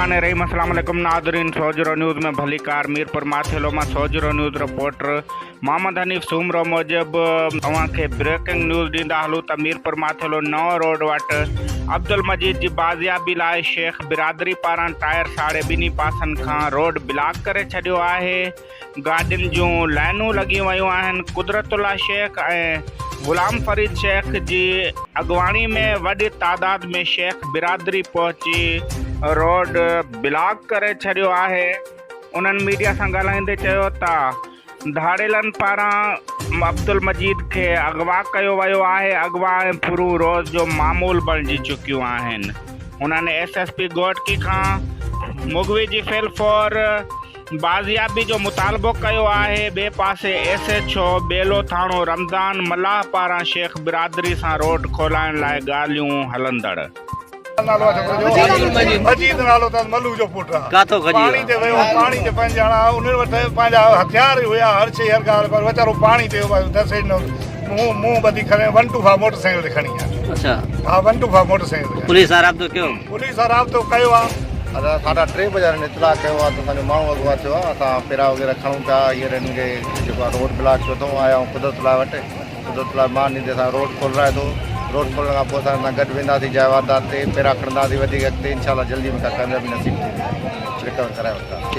बिस्मिल्लाहिर्रहमानिर्रहीम। अस्सलाम वालेकुम नाज़रीन। सोजरो न्यूज़ में भली कार मीरपुर माथेलो में सोजरो न्यूज़ रिपोर्टर मोहम्मद हनीफ सूमरो मूजिब तव्हांखे ब्रेकिंग न्यूज़ ॾींदा हलूं त मीरपुर माथेलो नओं रोड वटि अब्दुल मजीद जी बाज़ियाबी लाइ शेख बिरादरी पारां टायर साड़े ॿिन्ही पासनि खां रोड ब्लॉक करे छॾियो आहे। गाॾियुनि जूं लाइनूं लॻी वयूं आहिनि। कुदरतुल्ला शेख ऐं गुलाम फरीद शेख जी अॻवानी में वॾी तादाद में शेख बिरादरी पहुची रोड ब्लॉक करे छॾियो आहे। उन्हनि मीडिया सां ॻाल्हाईंदे चयो त धाड़ेलनि पारां अब्दुल मजीद खे अगवा कयो वियो आहे। अगवा ऐं पुरू रोज़ जो मामूल बणिजी चुकियूं आहिनि। उन्हनि SSP गोटकी खां मुगवी जी फिलफोर बाज़ियाबी जो मुतालबो कयो आहे। ॿिए पासे SHO बेलो थाणो रमज़ान मल्लाह पारां शेख बिरादरी सां रोड खोलाइण लाइ ॻाल्हियूं हलंदड़। मजीद नालो त मल्लू जो पुट काथो पानी ते वियो। पानी ते पंहिंजा उन वटि पंहिंजा हथियार हुया, हर शइ हर ॻाल्हि, पर वीचारो पानी ते दसे मुंहुं ॿधी खणे 125 मोटरसाइकिल ते खणी आहे। अच्छा, हा 125 मोटरसाइकिल। पुलिस सां राब्तो कयो? पुलिस सां राब्तो कयो आहे। असां साढा 3 बजे इतला कयो आहे त असांजो माण्हू अॻुवा थियो आहे। असां पेरा वग़ैरह खणूं था। हींअर हिन खे जेको आहे रोड ब्लॉक थियो अथऊं। आया आहियूं कुदरतुल्ला वटि। कुदरतुल्ला मां ॾींदे असां रोड खोलाए थो। रोड खोलण खां पोइ असां सां गॾु वेंदासीं जाइ वारदात ते, पेरा खणंदासीं वधीक अॻिते। इनशाला जल्दी मूंखां कामयाबी नसीब थी रिकवर कराए वठंदासीं।